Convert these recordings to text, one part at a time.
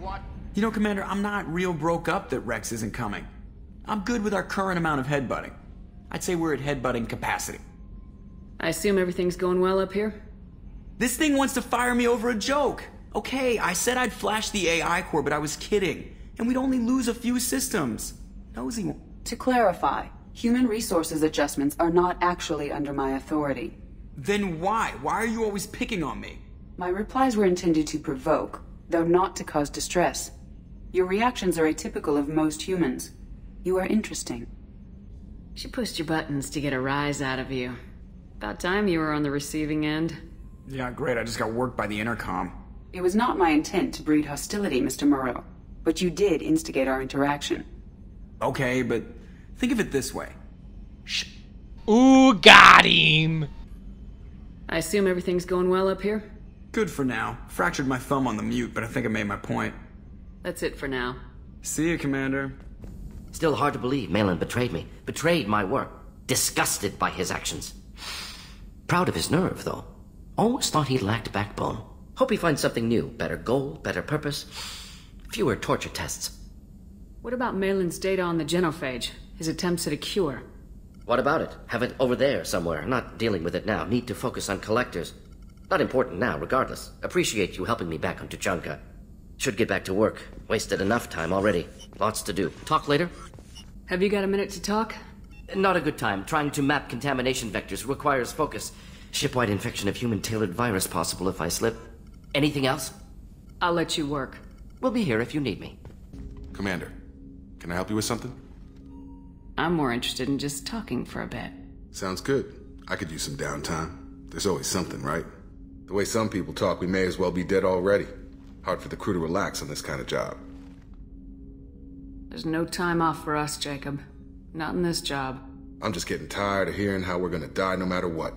what? You know, Commander, I'm not real broke up that Rex isn't coming. I'm good with our current amount of headbutting. I'd say we're at headbutting capacity. I assume everything's going well up here? This thing wants to fire me over a joke. Okay, I said I'd flash the AI core, but I was kidding. And we'd only lose a few systems. Nosy. To clarify, human resources adjustments are not actually under my authority. Then why? Why are you always picking on me? My replies were intended to provoke, though not to cause distress. Your reactions are atypical of most humans. You are interesting. She pushed your buttons to get a rise out of you. About time you were on the receiving end. Yeah, great. I just got worked by the intercom. It was not my intent to breed hostility, Mr. Moreau, but you did instigate our interaction. Okay, but think of it this way. Shh. Ooh, got him! I assume everything's going well up here? Good for now. Fractured my thumb on the mute, but I think I made my point. That's it for now. See you, Commander. Still hard to believe Malin betrayed me. Betrayed my work. Disgusted by his actions. Proud of his nerve, though. Almost thought he lacked backbone. Hope he finds something new. Better goal, better purpose. Fewer torture tests. What about Malin's data on the genophage? His attempts at a cure? What about it? Have it over there somewhere. Not dealing with it now. Need to focus on collectors. Not important now, regardless. Appreciate you helping me back on Tuchanka. Should get back to work. Wasted enough time already. Lots to do. Talk later? Have you got a minute to talk? Not a good time. Trying to map contamination vectors requires focus. Shipwide infection of human-tailored virus possible if I slip. Anything else? I'll let you work. We'll be here if you need me. Commander, can I help you with something? I'm more interested in just talking for a bit. Sounds good. I could use some downtime. There's always something, right? The way some people talk, we may as well be dead already. Hard for the crew to relax on this kind of job. There's no time off for us, Jacob. Not in this job. I'm just getting tired of hearing how we're gonna die no matter what.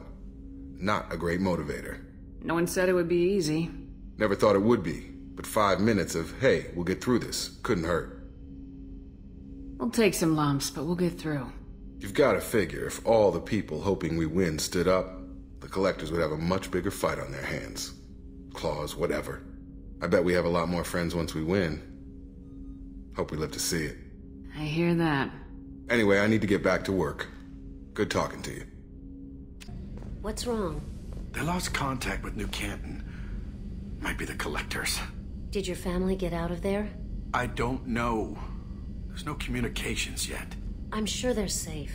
Not a great motivator. No one said it would be easy. Never thought it would be, but 5 minutes of, hey, we'll get through this, couldn't hurt. We'll take some lumps, but we'll get through. You've gotta figure if all the people hoping we win stood up, the collectors would have a much bigger fight on their hands. Claws, whatever. I bet we have a lot more friends once we win. Hope we live to see it. I hear that. Anyway, I need to get back to work. Good talking to you. What's wrong? They lost contact with New Canton. Might be the collectors. Did your family get out of there? I don't know. There's no communications yet. I'm sure they're safe.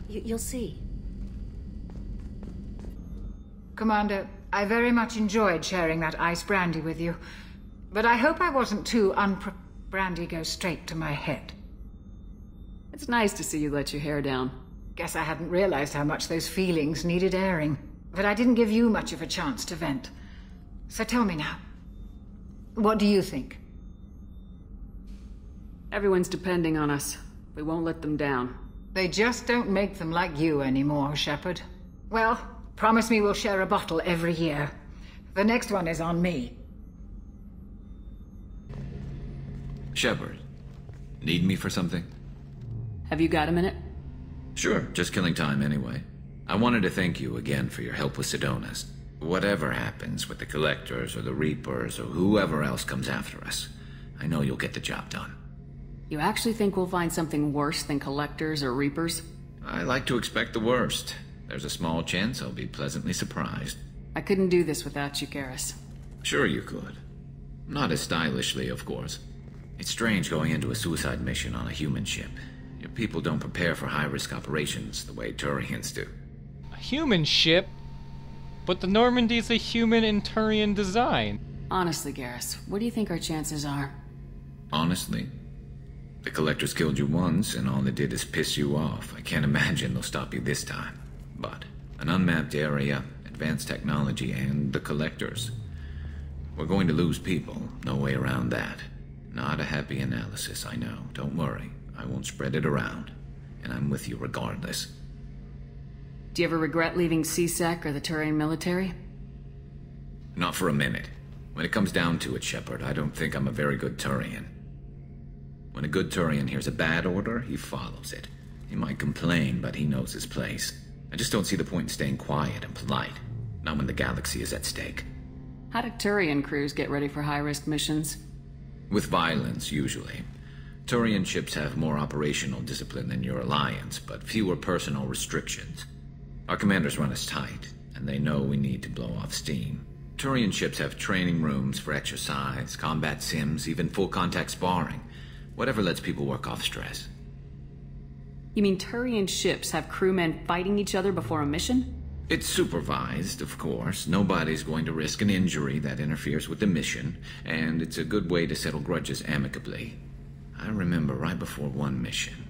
You'll see. Commander, I very much enjoyed sharing that ice brandy with you. But I hope I wasn't too Brandy goes straight to my head. It's nice to see you let your hair down. Guess I hadn't realized how much those feelings needed airing. But I didn't give you much of a chance to vent. So tell me now. What do you think? Everyone's depending on us. We won't let them down. They just don't make them like you anymore, Shepard. Well, promise me we'll share a bottle every year. The next one is on me. Shepard, need me for something? Have you got a minute? Sure, just killing time anyway. I wanted to thank you again for your help with Sidonis. Whatever happens with the Collectors or the Reapers or whoever else comes after us, I know you'll get the job done. You actually think we'll find something worse than Collectors or Reapers? I like to expect the worst. There's a small chance I'll be pleasantly surprised. I couldn't do this without you, Garrus. Sure you could. Not as stylishly, of course. It's strange going into a suicide mission on a human ship. Your people don't prepare for high-risk operations the way Turians do. A human ship? But the Normandy's a human and Turian design. Honestly, Garrus, what do you think our chances are? Honestly? The Collectors killed you once, and all they did is piss you off. I can't imagine they'll stop you this time. But an unmapped area, advanced technology, and the Collectors. We're going to lose people, no way around that. Not a happy analysis, I know. Don't worry. I won't spread it around. And I'm with you regardless. Do you ever regret leaving CSEC or the Turian military? Not for a minute. When it comes down to it, Shepard, I don't think I'm a very good Turian. When a good Turian hears a bad order, he follows it. He might complain, but he knows his place. I just don't see the point in staying quiet and polite. Not when the galaxy is at stake. How do Turian crews get ready for high-risk missions? With violence, usually. Turian ships have more operational discipline than your alliance, but fewer personal restrictions. Our commanders run us tight, and they know we need to blow off steam. Turian ships have training rooms for exercise, combat sims, even full-contact sparring. Whatever lets people work off stress. You mean Turian ships have crewmen fighting each other before a mission? It's supervised, of course. Nobody's going to risk an injury that interferes with the mission, and it's a good way to settle grudges amicably. I remember right before one mission,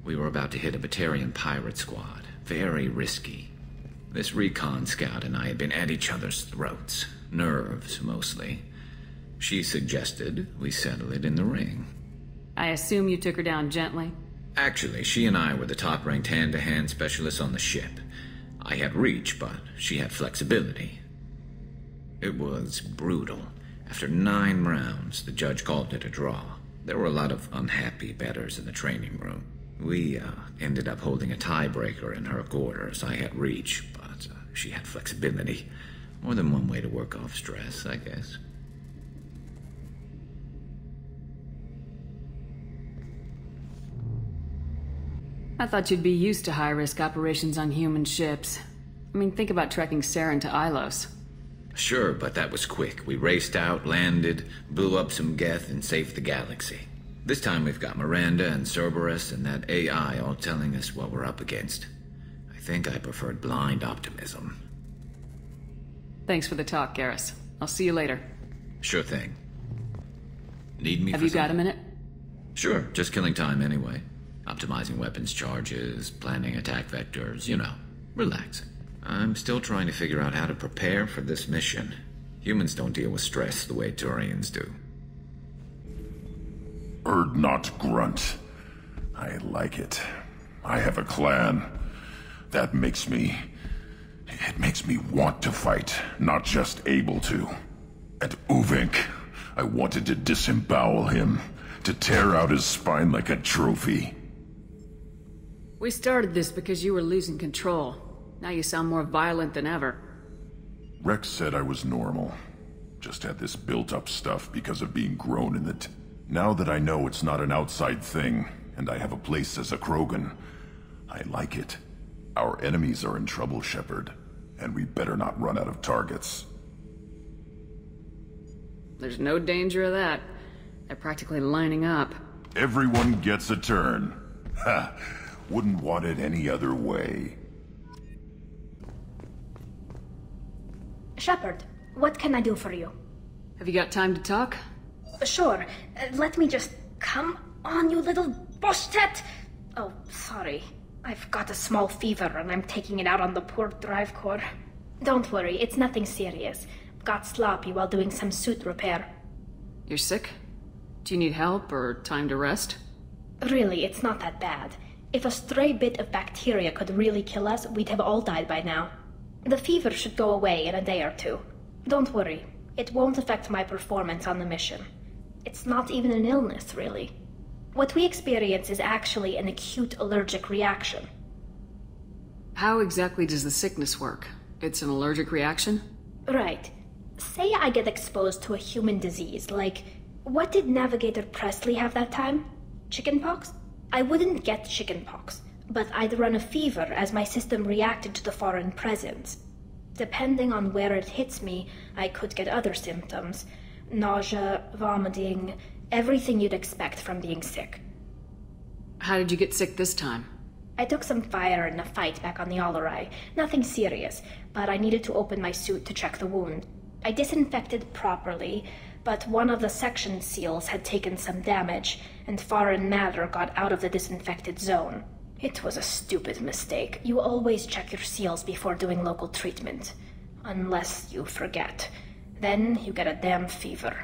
we were about to hit a Batarian pirate squad. Very risky. This recon scout and I had been at each other's throats. Nerves, mostly. She suggested we settle it in the ring. I assume you took her down gently? Actually, she and I were the top-ranked hand-to-hand specialists on the ship. I had reach, but she had flexibility. It was brutal. After 9 rounds, the judge called it a draw. There were a lot of unhappy bettors in the training room. We ended up holding a tiebreaker in her quarters. I had reach, but she had flexibility. More than one way to work off stress, I guess. I thought you'd be used to high-risk operations on human ships. I mean, think about trekking Saren to Ilos. Sure, but that was quick. We raced out, landed, blew up some Geth, and saved the galaxy. This time we've got Miranda and Cerberus and that AI all telling us what we're up against. I think I preferred blind optimism. Thanks for the talk, Garrus. I'll see you later. Sure thing. Need me Have for you got a something? minute? Sure, just killing time anyway. Optimizing weapons charges, planning attack vectors, you know, relaxing. I'm still trying to figure out how to prepare for this mission. Humans don't deal with stress the way Turians do. Erd not grunt. I like it. I have a clan. That makes me... It makes me want to fight, not just able to. And Uvink, I wanted to disembowel him, to tear out his spine like a trophy. We started this because you were losing control. Now you sound more violent than ever. Rex said I was normal. Just had this built-up stuff because of being grown in the... Now that I know it's not an outside thing, and I have a place as a Krogan, I like it. Our enemies are in trouble, Shepard, and we better not run out of targets. There's no danger of that. They're practically lining up. Everyone gets a turn. Ha! Wouldn't want it any other way. Shepard, what can I do for you? Have you got time to talk? Sure. Let me just... Come on, you little boshtet! Oh, sorry. I've got a small fever and I'm taking it out on the poor drive core. Don't worry, it's nothing serious. Got sloppy while doing some suit repair. You're sick? Do you need help or time to rest? Really, it's not that bad. If a stray bit of bacteria could really kill us, we'd have all died by now. The fever should go away in a day or two. Don't worry, it won't affect my performance on the mission. It's not even an illness, really. What we experience is actually an acute allergic reaction. How exactly does the sickness work? It's an allergic reaction? Right. Say I get exposed to a human disease, like... What did Navigator Presley have that time? Chickenpox? I wouldn't get chickenpox, but I'd run a fever as my system reacted to the foreign presence. Depending on where it hits me, I could get other symptoms. Nausea, vomiting, everything you'd expect from being sick. How did you get sick this time? I took some fire in a fight back on the Alarai. Nothing serious, but I needed to open my suit to check the wound. I disinfected properly, but one of the section seals had taken some damage, and foreign matter got out of the disinfected zone. It was a stupid mistake. You always check your seals before doing local treatment. Unless you forget. Then you get a damn fever.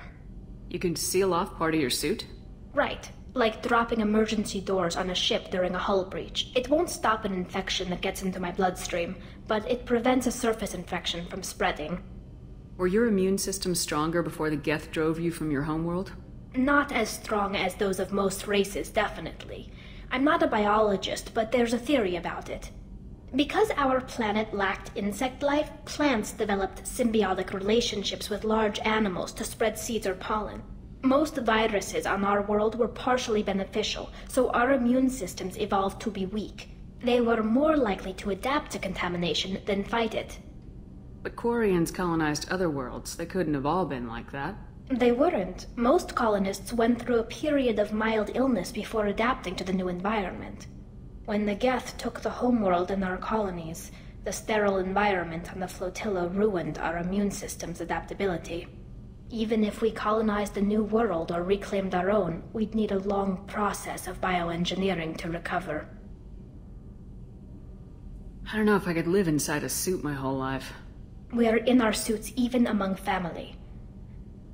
You can seal off part of your suit? Right. Like dropping emergency doors on a ship during a hull breach. It won't stop an infection that gets into my bloodstream, but it prevents a surface infection from spreading. Were your immune system stronger before the Geth drove you from your homeworld? Not as strong as those of most races, definitely. I'm not a biologist, but there's a theory about it. Because our planet lacked insect life, plants developed symbiotic relationships with large animals to spread seeds or pollen. Most viruses on our world were partially beneficial, so our immune systems evolved to be weak. They were more likely to adapt to contamination than fight it. But Quarians colonized other worlds. They couldn't have all been like that. They weren't. Most colonists went through a period of mild illness before adapting to the new environment. When the Geth took the homeworld in our colonies, the sterile environment on the flotilla ruined our immune system's adaptability. Even if we colonized a new world or reclaimed our own, we'd need a long process of bioengineering to recover. I don't know if I could live inside a suit my whole life. We are in our suits even among family.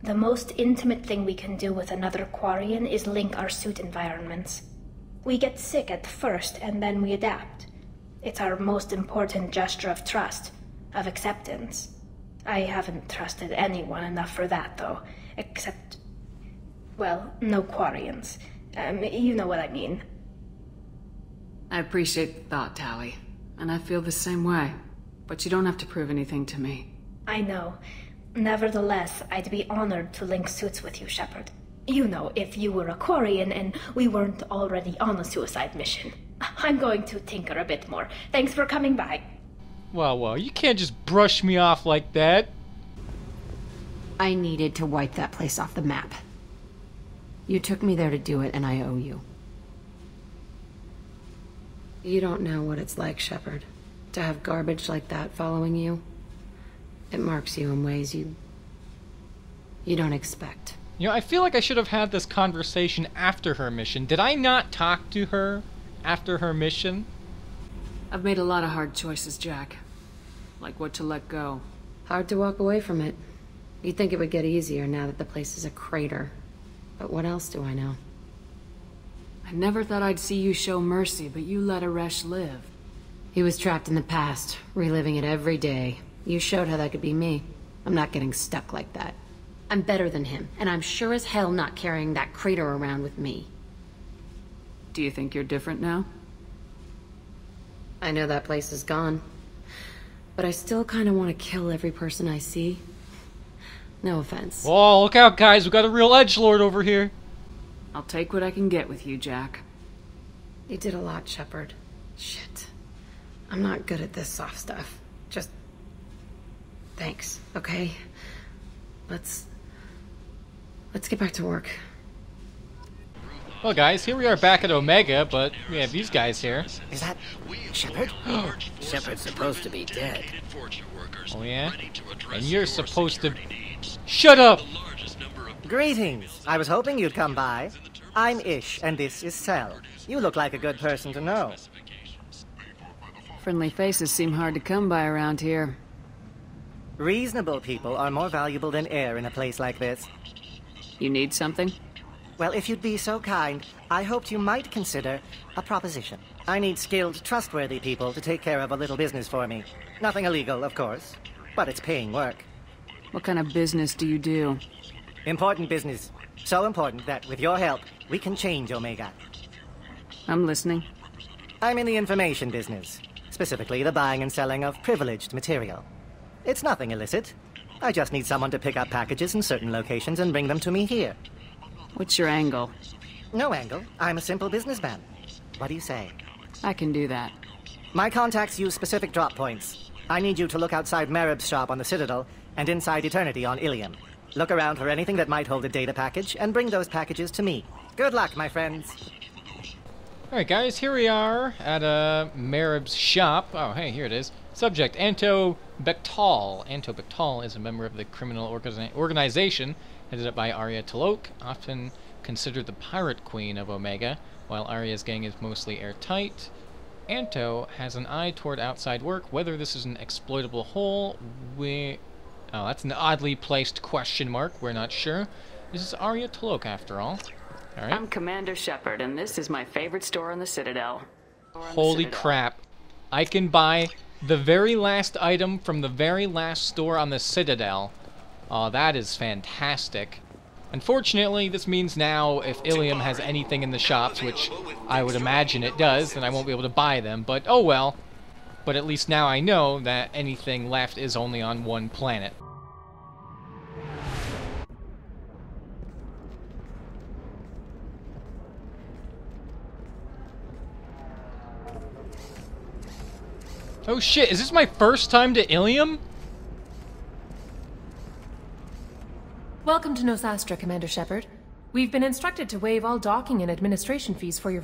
The most intimate thing we can do with another Quarian is link our suit environments. We get sick at first, and then we adapt. It's our most important gesture of trust, of acceptance. I haven't trusted anyone enough for that, though. Except... well, no Quarians. You know what I mean. I appreciate the thought, Tali. And I feel the same way. But you don't have to prove anything to me. I know. Nevertheless, I'd be honored to link suits with you, Shepard. You know, if you were a Quarian and we weren't already on a suicide mission. I'm going to tinker a bit more. Thanks for coming by. Well, you can't just brush me off like that. I needed to wipe that place off the map. You took me there to do it, and I owe you. You don't know what it's like, Shepard. To have garbage like that following you. It marks you in ways you don't expect. You know, I feel like I should have had this conversation after her mission. Did I not talk to her after her mission? I've made a lot of hard choices, Jack. Like what to let go. Hard to walk away from it. You'd think it would get easier now that the place is a crater. But what else do I know? I never thought I'd see you show mercy, but you let Aresh live. He was trapped in the past, reliving it every day. You showed how that could be me. I'm not getting stuck like that. I'm better than him, and I'm sure as hell not carrying that crater around with me. Do you think you're different now? I know that place is gone. But I still kind of want to kill every person I see. No offense. Oh, look out, guys. We got a real edgelord over here. I'll take what I can get with you, Jack. You did a lot, Shepard. Shit. I'm not good at this soft stuff. Just... thanks, okay? Let's get back to work. Well, guys, here we are back at Omega, but we have these guys here. Is that Shepard? Shepard's supposed to be dead. Oh, yeah? And you're supposed to... Shut up! Greetings. I was hoping you'd come by. I'm Ish, and this is Cell. You look like a good person to know. Friendly faces seem hard to come by around here. Reasonable people are more valuable than air in a place like this. You need something? Well, if you'd be so kind, I hoped you might consider a proposition. I need skilled, trustworthy people to take care of a little business for me. Nothing illegal, of course, but it's paying work. What kind of business do you do? Important business. So important that, with your help, we can change Omega. I'm listening. I'm in the information business. Specifically, the buying and selling of privileged material. It's nothing illicit. I just need someone to pick up packages in certain locations and bring them to me here. What's your angle? No angle. I'm a simple businessman. What do you say? I can do that. My contacts use specific drop points. I need you to look outside Merib's shop on the Citadel and inside Eternity on Ilium. Look around for anything that might hold a data package and bring those packages to me. Good luck, my friends. Alright, guys, here we are at Merib's shop. Oh, hey, here it is. Subject, Anto Bectal. Anto Bectal is a member of the criminal organization headed up by Arya T'Loak, often considered the pirate queen of Omega. While Arya's gang is mostly airtight, Anto has an eye toward outside work. Whether this is an exploitable hole, oh, that's an oddly placed question mark. We're not sure. This is Arya T'Loak, after all. All right. I'm Commander Shepard, and this is my favorite store on the Citadel. Holy crap. I can buy the very last item from the very last store on the Citadel. Oh, that is fantastic. Unfortunately, this means now if Ilium has anything in the shops, which I would imagine it does, then I won't be able to buy them, but oh well. But at least now I know that anything left is only on one planet. Oh shit, is this my first time to Ilium? Welcome to Nosastra, Commander Shepard. We've been instructed to waive all docking and administration fees for your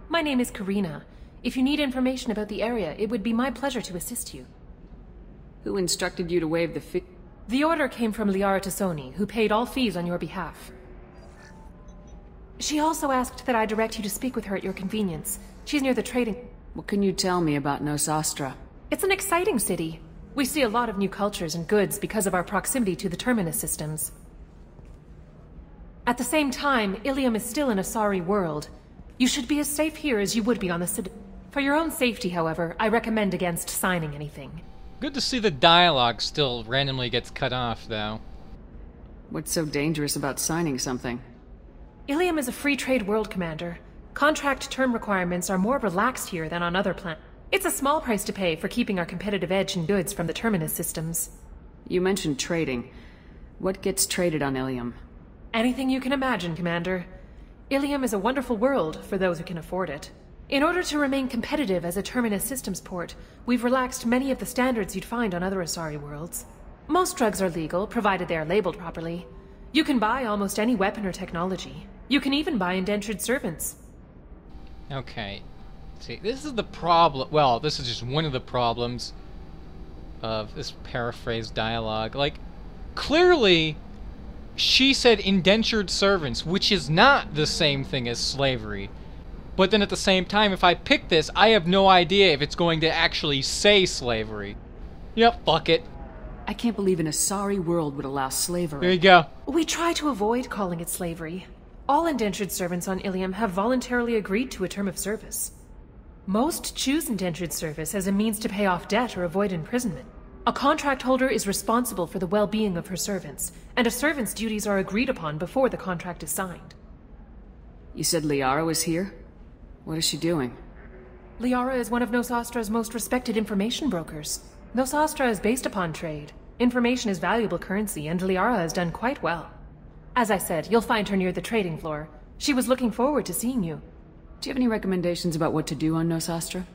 My name is Karina. If you need information about the area, it would be my pleasure to assist you. Who instructed you to waive the fee? The order came from Liara Tassoni, who paid all fees on your behalf. She also asked that I direct you to speak with her at your convenience. She's near the trading... What can you tell me about Nosastra? It's an exciting city. We see a lot of new cultures and goods because of our proximity to the Terminus systems. At the same time, Ilium is still an Asari world. You should be as safe here as you would be on the city. For your own safety, however, I recommend against signing anything. Good to see the dialogue still randomly gets cut off, though. What's so dangerous about signing something? Ilium is a free trade world, Commander. Contract term requirements are more relaxed here than on other planets. It's a small price to pay for keeping our competitive edge in goods from the Terminus systems. You mentioned trading. What gets traded on Ilium? Anything you can imagine, Commander. Ilium is a wonderful world for those who can afford it. In order to remain competitive as a Terminus systems port, we've relaxed many of the standards you'd find on other Asari worlds. Most drugs are legal, provided they are labeled properly. You can buy almost any weapon or technology. You can even buy indentured servants. Okay. See, this is the problem. Well, this is just one of the problems of this paraphrased dialogue. Like, clearly, she said indentured servants, which is not the same thing as slavery. But then at the same time, if I pick this, I have no idea if it's going to actually say slavery. Yep, fuck it. I can't believe an Asari world would allow slavery. There you go. We try to avoid calling it slavery. All indentured servants on Ilium have voluntarily agreed to a term of service. Most choose indentured service as a means to pay off debt or avoid imprisonment. A contract holder is responsible for the well-being of her servants, and a servant's duties are agreed upon before the contract is signed. You said Liara was here? What is she doing? Liara is one of Nosastra's most respected information brokers. Nosastra is based upon trade. Information is valuable currency, and Liara has done quite well. As I said, you'll find her near the trading floor. She was looking forward to seeing you. Do you have any recommendations about what to do on Nosastra?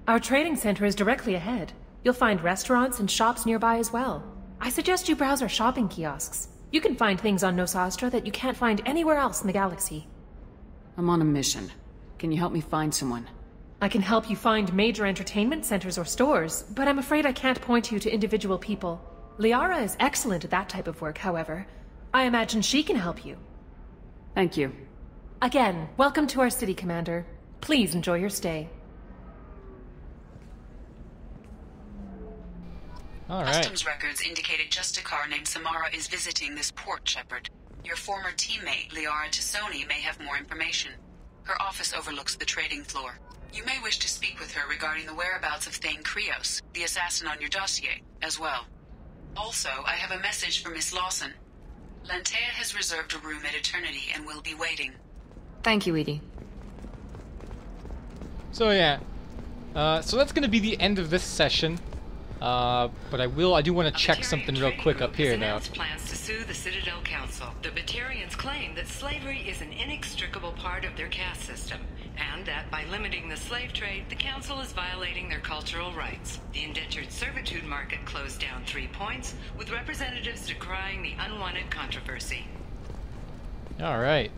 Our trading center is directly ahead. You'll find restaurants and shops nearby as well. I suggest you browse our shopping kiosks. You can find things on Nosastra that you can't find anywhere else in the galaxy. I'm on a mission. Can you help me find someone? I can help you find major entertainment centers or stores, but I'm afraid I can't point you to individual people. Liara is excellent at that type of work, however. I imagine she can help you. Thank you. Again, welcome to our city, Commander. Please enjoy your stay. All right. Customs records indicated just a car named Samara is visiting this port, Shepard. Your former teammate, Liara Tassoni, may have more information. Her office overlooks the trading floor. You may wish to speak with her regarding the whereabouts of Thane Krios, the assassin on your dossier, as well. Also, I have a message for Miss Lawson. Lantea has reserved a room at Eternity and will be waiting. Thank you, Edie. So yeah, so that's gonna be the end of this session. But I do want to check something real quick up here, though. Plans to sue the Citadel Council. The Batarians claim that slavery is an inextricable part of their caste system, and that by limiting the slave trade, the Council is violating their cultural rights. The indentured servitude market closed down 3 points, with representatives decrying the unwanted controversy. All right,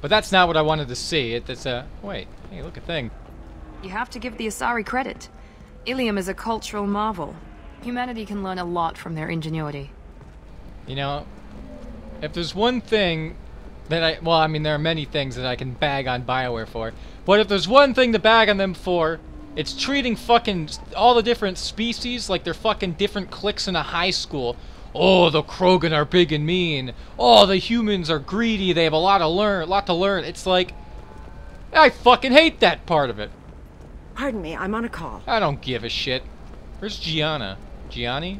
but that's not what I wanted to see. It's a wait. Hey, look a thing. You have to give the Asari credit. Ilium is a cultural marvel. Humanity can learn a lot from their ingenuity. You know, if there's one thing that well, I mean, there are many things that I can bag on BioWare for, but if there's one thing to bag on them for, it's treating fucking all the different species like they're fucking different cliques in a high school. Oh, the Krogan are big and mean. Oh, the humans are greedy. They have a lot to learn. It's like, I fucking hate that part of it. Pardon me, I'm on a call. I don't give a shit. Where's Gianna? Gianni?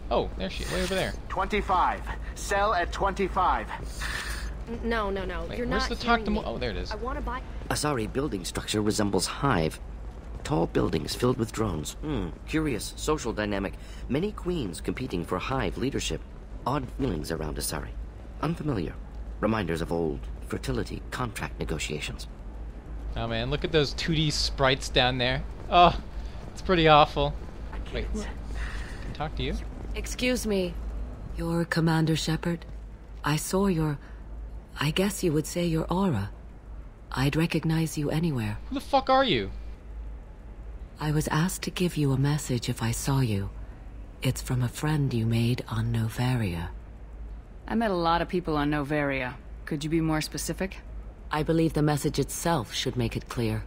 Oh, there she is. Way over there. 25. Sell at 25. No. Wait, You're where's not the talk hearing me. Oh, there it is. I want to buy... Asari building structure resembles hive. Tall buildings filled with drones. Curious social dynamic. Many queens competing for hive leadership. Odd feelings around Asari. Unfamiliar. Reminders of old fertility contract negotiations. Oh man, look at those 2D sprites down there. Oh, It's pretty awful. Wait, can I talk to you? Excuse me. You're Commander Shepard? I saw your... I guess you would say your aura. I'd recognize you anywhere. Who the fuck are you? I was asked to give you a message if I saw you. It's from a friend you made on Novaria. I met a lot of people on Novaria. Could you be more specific? I believe the message itself should make it clear.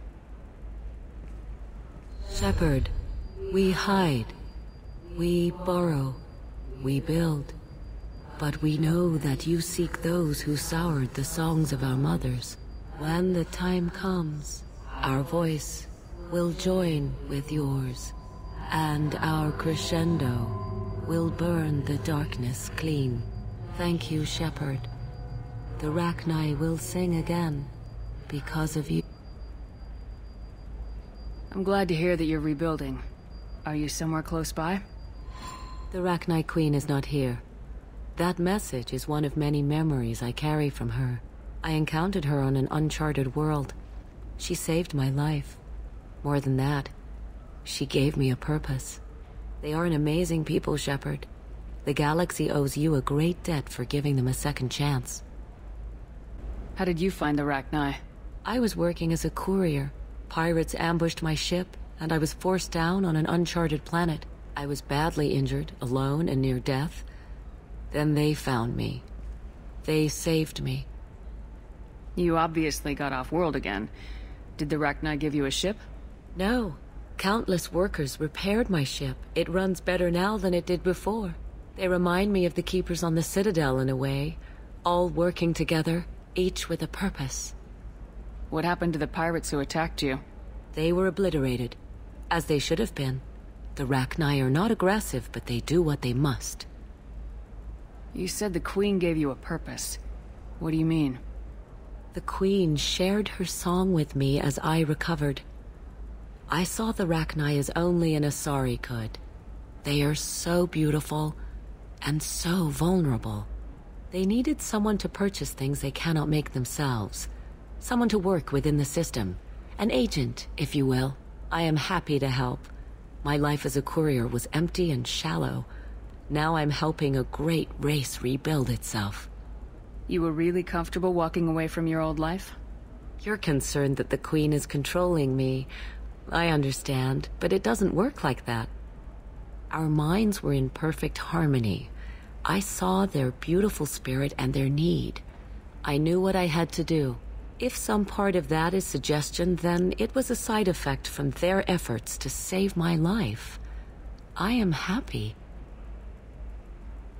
Shepard, we hide. We borrow. We build. But we know that you seek those who soured the songs of our mothers. When the time comes, our voice will join with yours, and our crescendo will burn the darkness clean. Thank you, Shepard. The Rachni will sing again because of you. I'm glad to hear that you're rebuilding. Are you somewhere close by? The Rachni Queen is not here. That message is one of many memories I carry from her. I encountered her on an uncharted world. She saved my life. More than that, she gave me a purpose. They are an amazing people, Shepard. The galaxy owes you a great debt for giving them a second chance. How did you find the Rachni? I was working as a courier. Pirates ambushed my ship, and I was forced down on an uncharted planet. I was badly injured, alone and near death. Then they found me. They saved me. You obviously got off-world again. Did the Rachni give you a ship? No. Countless workers repaired my ship. It runs better now than it did before. They remind me of the Keepers on the Citadel in a way. All working together, each with a purpose. What happened to the pirates who attacked you? They were obliterated, as they should have been. The Rachni are not aggressive, but they do what they must. You said the Queen gave you a purpose. What do you mean? The Queen shared her song with me as I recovered. I saw the Rachni as only an Asari could. They are so beautiful and so vulnerable. They needed someone to purchase things they cannot make themselves. Someone to work within the system. An agent, if you will. I am happy to help. My life as a courier was empty and shallow. Now I'm helping a great race rebuild itself. You were really comfortable walking away from your old life? You're concerned that the Queen is controlling me. I understand, but it doesn't work like that. Our minds were in perfect harmony. I saw their beautiful spirit and their need. I knew what I had to do. If some part of that is suggestion, then it was a side effect from their efforts to save my life. I am happy.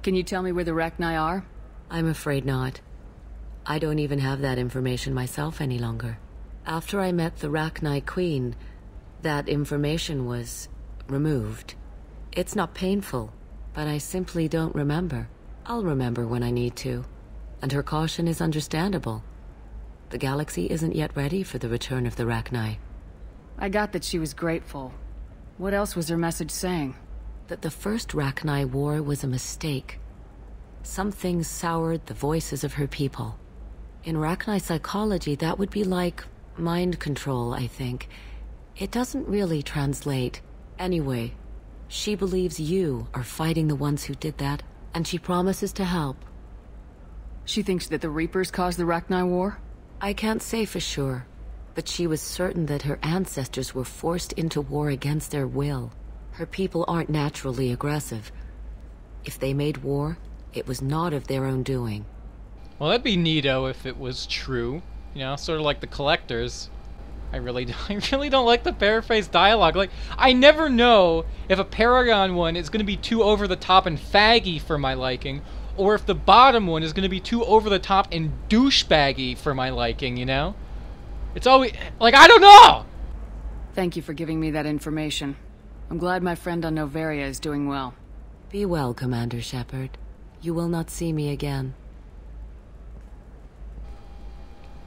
Can you tell me where the Rachni are? I'm afraid not. I don't even have that information myself any longer. After I met the Rachni Queen, that information was removed. It's not painful, but I simply don't remember. I'll remember when I need to. And her caution is understandable. The galaxy isn't yet ready for the return of the Rachni. I got that she was grateful. What else was her message saying? That the first Rachni war was a mistake. Some things soured the voices of her people. In Rachni psychology, that would be like mind control, I think. It doesn't really translate. Anyway, she believes you are fighting the ones who did that, and she promises to help. She thinks that the Reapers caused the Rachni war? I can't say for sure, but she was certain that her ancestors were forced into war against their will. Her people aren't naturally aggressive. If they made war, it was not of their own doing. Well, that'd be neato if it was true. You know, sort of like the Collectors. I really don't like the paraphrase dialogue. Like, I never know if a Paragon one is going to be too over the top and faggy for my liking, or if the bottom one is going to be too over the top and douchebaggy for my liking, you know? It's always, like, I don't know! Thank you for giving me that information. I'm glad my friend on Novaria is doing well. Be well, Commander Shepard. You will not see me again.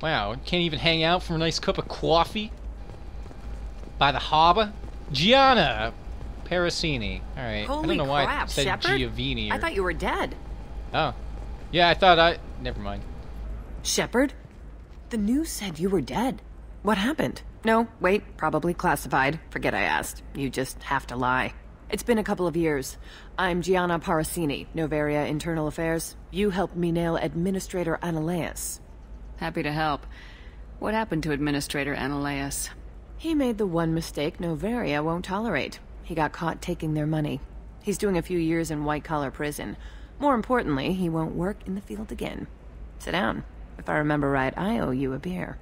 Wow, can't even hang out for a nice cup of coffee? By the harbor? Gianna Parasini. Alright, I don't know why I said Shepard? Giovanni. I thought you were dead. Oh. Yeah, I thought never mind. Shepard? The news said you were dead. What happened? No, wait, probably classified. Forget I asked. You just have to lie. It's been a couple of years. I'm Gianna Parasini, Novaria Internal Affairs. You helped me nail Administrator Analeas. Happy to help. What happened to Administrator Analeas? He made the one mistake Novaria won't tolerate. He got caught taking their money. He's doing a few years in white-collar prison. More importantly, he won't work in the field again. Sit down. If I remember right, I owe you a beer.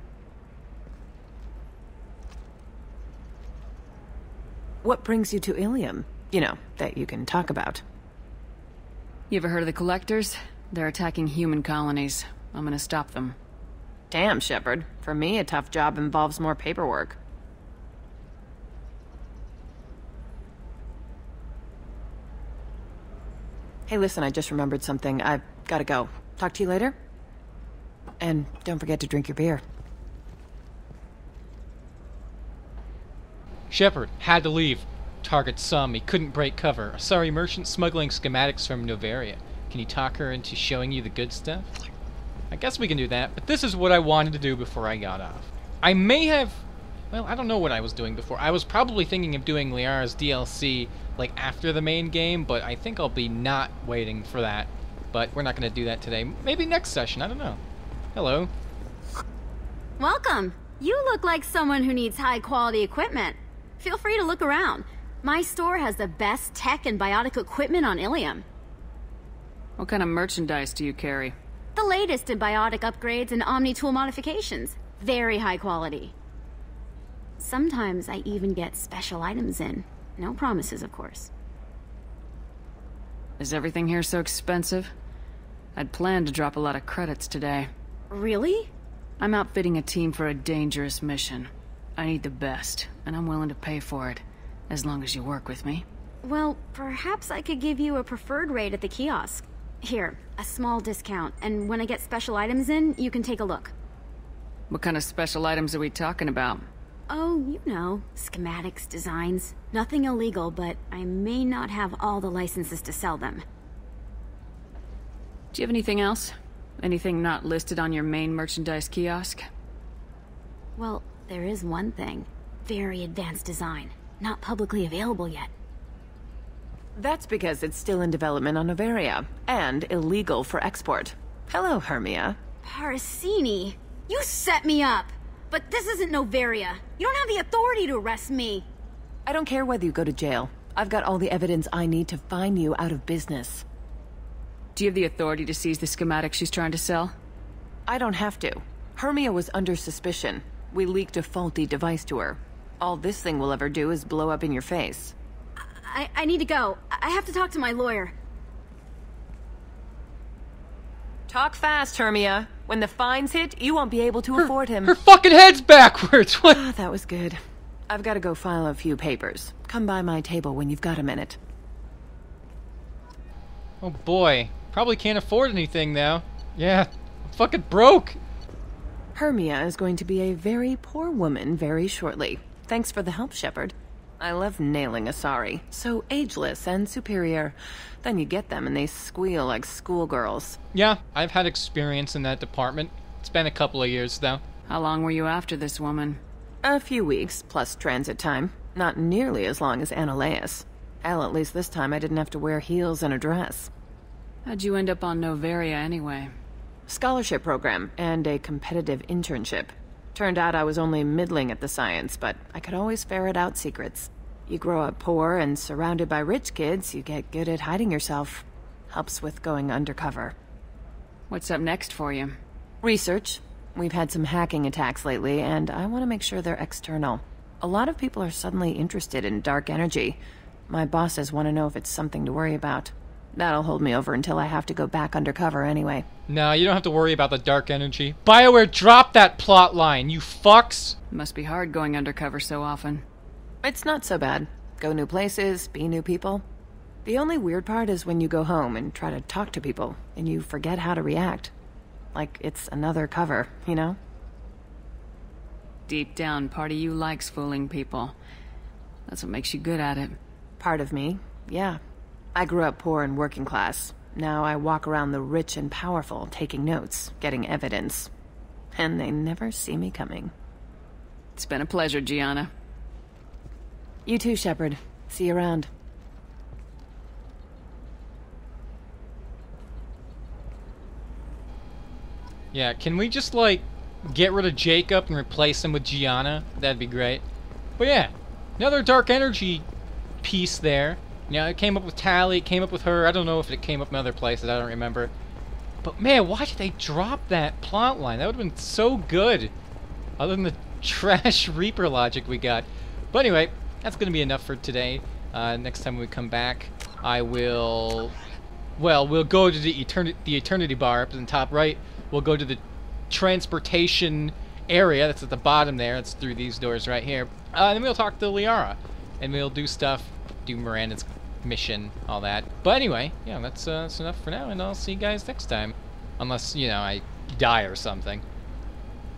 What brings you to Ilium? You know, that you can talk about. You ever heard of the Collectors? They're attacking human colonies. I'm gonna stop them. Damn, Shepard. For me, a tough job involves more paperwork. Hey, listen, I just remembered something. I've gotta go. Talk to you later? And don't forget to drink your beer. Shepard had to leave. Target saw me, couldn't break cover. Sorry, merchant smuggling schematics from Novaria. Can you talk her into showing you the good stuff? I guess we can do that, but this is what I wanted to do before I got off. I may have... Well, I don't know what I was doing before. I was probably thinking of doing Liara's DLC, like, after the main game, but I think I'll be not waiting for that. But we're not going to do that today. Maybe next session, I don't know. Hello. Welcome. You look like someone who needs high-quality equipment. Feel free to look around. My store has the best tech and biotic equipment on Ilium. What kind of merchandise do you carry? The latest in biotic upgrades and omni-tool modifications. Very high quality. Sometimes I even get special items in. No promises, of course. Is everything here so expensive? I'd planned to drop a lot of credits today. Really? I'm outfitting a team for a dangerous mission. I need the best, and I'm willing to pay for it, as long as you work with me. Well, perhaps I could give you a preferred rate at the kiosk. Here, a small discount, and when I get special items in, you can take a look. What kind of special items are we talking about? Oh, you know, schematics, designs. Nothing illegal, but I may not have all the licenses to sell them. Do you have anything else? Anything not listed on your main merchandise kiosk? Well, there is one thing. Very advanced design. Not publicly available yet. That's because it's still in development on Novaria, and illegal for export. Hello, Hermia. Parasini, you set me up! But this isn't Novaria. You don't have the authority to arrest me. I don't care whether you go to jail. I've got all the evidence I need to find you out of business. Do you have the authority to seize the schematics she's trying to sell? I don't have to. Hermia was under suspicion. We leaked a faulty device to her. All this thing will ever do is blow up in your face. I need to go. I have to talk to my lawyer. Talk fast, Hermia. When the fines hit, you won't be able to afford him. Her fucking head's backwards! What? Ah, that was good. I've got to go file a few papers. Come by my table when you've got a minute. Oh boy. Probably can't afford anything now. Yeah, I'm fucking broke. Hermia is going to be a very poor woman very shortly. Thanks for the help, Shepard. I love nailing Asari. So ageless and superior. Then you get them and they squeal like schoolgirls. Yeah, I've had experience in that department. It's been a couple of years, though. How long were you after this woman? A few weeks, plus transit time. Not nearly as long as Analeas. Hell, at least this time I didn't have to wear heels and a dress. How'd you end up on Novaria anyway? Scholarship program and a competitive internship. Turned out I was only middling at the science, but I could always ferret out secrets. You grow up poor and surrounded by rich kids, you get good at hiding yourself. Helps with going undercover. What's up next for you? Research. We've had some hacking attacks lately, and I want to make sure they're external. A lot of people are suddenly interested in dark energy. My bosses want to know if it's something to worry about. That'll hold me over until I have to go back undercover anyway. No, you don't have to worry about the dark energy. BioWare, drop that plot line, you fucks! Must be hard going undercover so often. It's not so bad. Go new places, be new people. The only weird part is when you go home and try to talk to people, and you forget how to react. Like it's another cover, you know? Deep down, part of you likes fooling people. That's what makes you good at it. Part of me, yeah. I grew up poor and working class. Now I walk around the rich and powerful, taking notes, getting evidence. And they never see me coming. It's been a pleasure, Gianna. You too, Shepard. See you around. Yeah, can we just, like, get rid of Jacob and replace him with Gianna? That'd be great. But yeah, another dark energy piece there. You know, it came up with Tali, it came up with her. I don't know if it came up in other places, I don't remember. But man, why did they drop that plot line? That would have been so good. Other than the trash Reaper logic we got. But anyway, that's going to be enough for today. Next time we come back, I will... Well, we'll go to the Eternity Bar up in the top right. We'll go to the transportation area that's at the bottom there. It's through these doors right here. And then we'll talk to Liara. And we'll do stuff, do Miranda's mission, all that. But anyway, yeah, that's enough for now, and I'll see you guys next time. Unless, you know, I die or something.